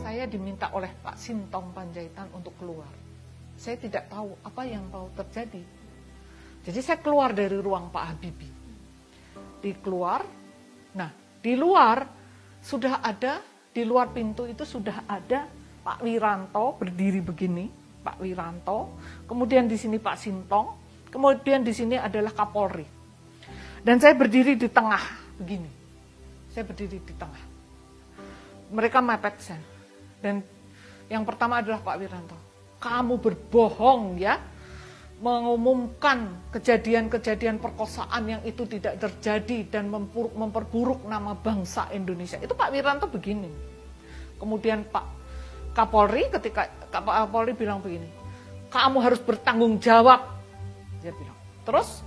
saya diminta oleh Pak Sintong Panjaitan untuk keluar. Saya tidak tahu apa yang mau terjadi. Jadi saya keluar dari ruang Pak Habibie. Nah di luar sudah ada, di luar pintu itu sudah ada Pak Wiranto berdiri begini, Pak Wiranto. Kemudian di sini Pak Sintong, kemudian di sini adalah Kapolri. Dan saya berdiri di tengah begini. Saya berdiri di tengah. Mereka mepet saya. Dan yang pertama adalah Pak Wiranto. Kamu berbohong ya, mengumumkan kejadian-kejadian perkosaan yang itu tidak terjadi dan memperburuk nama bangsa Indonesia. Itu Pak Wiranto begini. Kemudian Pak Kapolri, ketika Pak Kapolri bilang begini, kamu harus bertanggung jawab. Dia bilang. Terus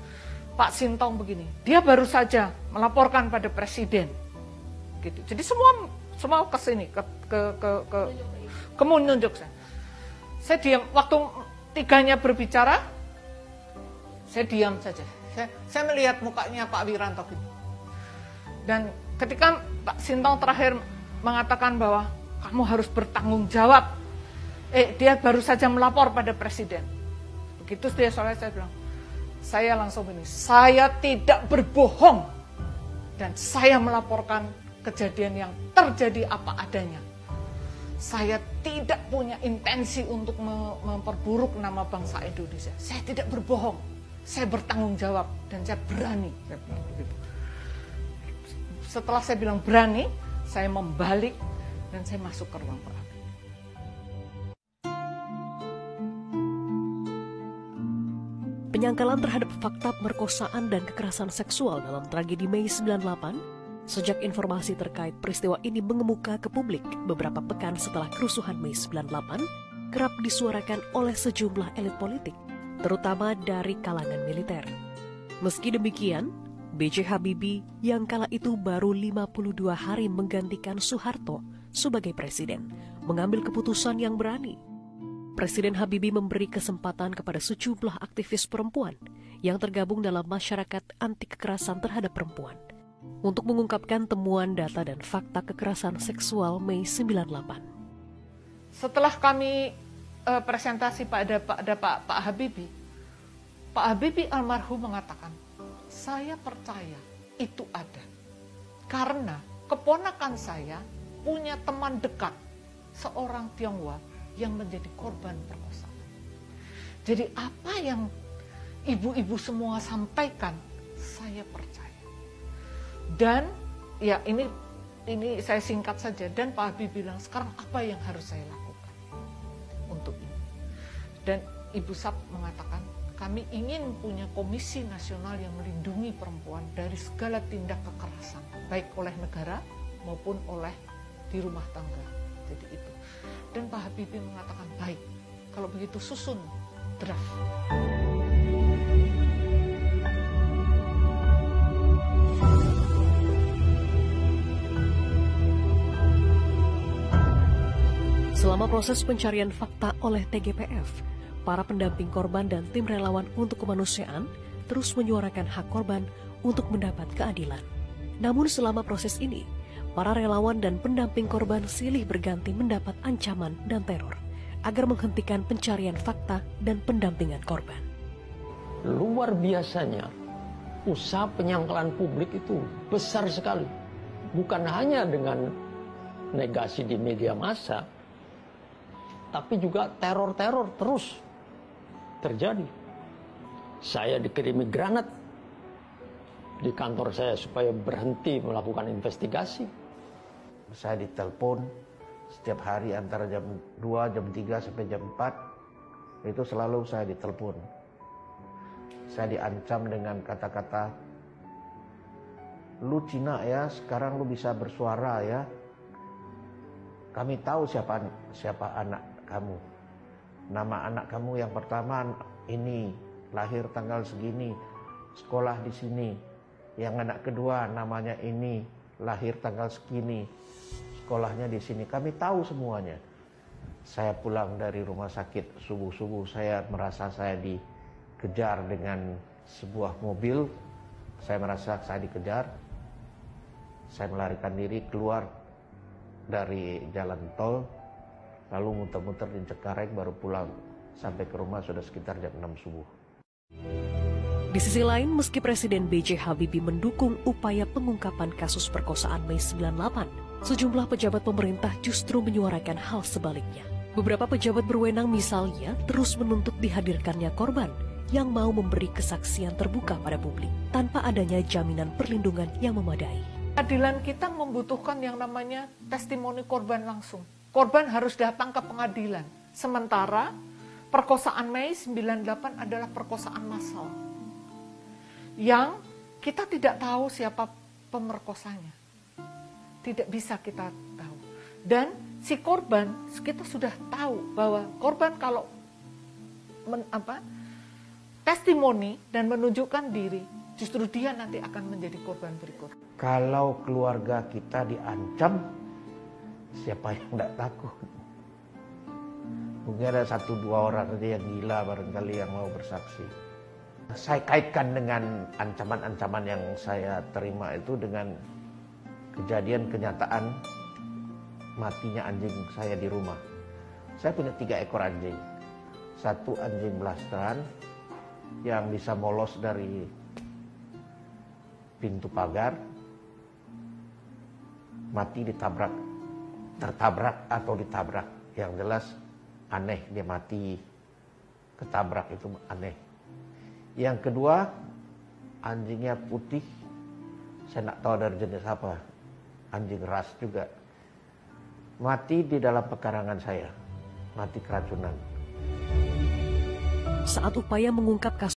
Pak Sintong begini, dia baru saja melaporkan pada Presiden. Gitu. Jadi semua ke sini, ke menunjuk saya. Saya diam, waktu tiganya berbicara, saya diam saja. Saya melihat mukanya Pak Wiranto gitu. Dan ketika Pak Sintong terakhir mengatakan bahwa kamu harus bertanggung jawab, dia baru saja melapor pada Presiden. Begitu dia soalnya saya bilang, saya langsung begini, saya tidak berbohong dan saya melaporkan kejadian yang terjadi apa adanya. Saya tidak punya intensi untuk memperburuk nama bangsa Indonesia. Saya tidak berbohong. Saya bertanggung jawab dan saya berani. Setelah saya bilang berani, saya membalik dan saya masuk ke ruang Pak Habibie. Penyangkalan terhadap fakta pemerkosaan dan kekerasan seksual dalam tragedi Mei 98. Sejak informasi terkait peristiwa ini mengemuka ke publik beberapa pekan setelah kerusuhan Mei 98, kerap disuarakan oleh sejumlah elit politik, terutama dari kalangan militer. Meski demikian, B.J. Habibie yang kala itu baru 52 hari menggantikan Soeharto sebagai presiden, mengambil keputusan yang berani. Presiden Habibie memberi kesempatan kepada sejumlah aktivis perempuan yang tergabung dalam masyarakat anti kekerasan terhadap perempuan untuk mengungkapkan temuan data dan fakta kekerasan seksual Mei 98. Setelah kami presentasi pada Pak Habibie, Pak Habibie almarhum mengatakan, saya percaya itu ada. Karena keponakan saya punya teman dekat, seorang Tionghoa yang menjadi korban perkosaan. Jadi apa yang ibu-ibu semua sampaikan, saya percaya. Dan ya ini saya singkat saja, dan Pak Habibie bilang sekarang apa yang harus saya lakukan untuk ini. Dan Ibu Sap mengatakan kami ingin punya komisi nasional yang melindungi perempuan dari segala tindak kekerasan, baik oleh negara maupun oleh di rumah tangga. Jadi itu. Dan Pak Habibie mengatakan baik, kalau begitu susun draft. Selama proses pencarian fakta oleh TGPF, para pendamping korban dan tim relawan untuk kemanusiaan terus menyuarakan hak korban untuk mendapat keadilan. Namun selama proses ini, para relawan dan pendamping korban silih berganti mendapat ancaman dan teror agar menghentikan pencarian fakta dan pendampingan korban. Luar biasanya, usaha penyangkalan publik itu besar sekali. Bukan hanya dengan negasi di media massa, tapi juga teror-teror terus terjadi. Saya dikirimi granat di kantor saya supaya berhenti melakukan investigasi. Saya ditelepon setiap hari antara jam 2, jam 3 sampai jam 4. Itu selalu saya ditelepon. Saya diancam dengan kata-kata, lu Cina ya, sekarang lu bisa bersuara ya. Kami tahu siapa anak kamu. Nama anak kamu yang pertama ini, lahir tanggal segini, sekolah di sini. Yang anak kedua namanya ini, lahir tanggal segini, sekolahnya di sini. Kami tahu semuanya. Saya pulang dari rumah sakit subuh-subuh, saya merasa saya dikejar dengan sebuah mobil. Saya merasa saya dikejar. Saya melarikan diri keluar dari jalan tol. Lalu muter-muter di Cengkareng baru pulang. Sampai ke rumah sudah sekitar jam 6 subuh. Di sisi lain, meski Presiden B.J. Habibie mendukung upaya pengungkapan kasus perkosaan Mei 98, sejumlah pejabat pemerintah justru menyuarakan hal sebaliknya. Beberapa pejabat berwenang misalnya terus menuntut dihadirkannya korban yang mau memberi kesaksian terbuka pada publik tanpa adanya jaminan perlindungan yang memadai. Keadilan kita membutuhkan yang namanya testimoni korban langsung. Korban harus datang ke pengadilan. Sementara perkosaan Mei 98 adalah perkosaan massal. Yang kita tidak tahu siapa pemerkosanya. Tidak bisa kita tahu. Dan si korban, kita sudah tahu bahwa korban kalau testimoni dan menunjukkan diri, justru dia nanti akan menjadi korban berikut. Kalau keluarga kita diancam, siapa yang tidak takut? Mungkin ada 1-2 orang saja yang gila barangkali yang mau bersaksi. Saya kaitkan dengan ancaman-ancaman yang saya terima itu dengan kejadian kenyataan matinya anjing saya di rumah. Saya punya 3 ekor anjing. 1 anjing belastan yang bisa molos dari pintu pagar, mati tertabrak atau ditabrak. Yang jelas aneh dia mati ketabrak, itu aneh. Yang kedua, anjingnya putih, saya tidak tahu dari jenis apa, anjing ras juga. Mati di dalam pekarangan saya, mati keracunan. Saat upaya mengungkap kasus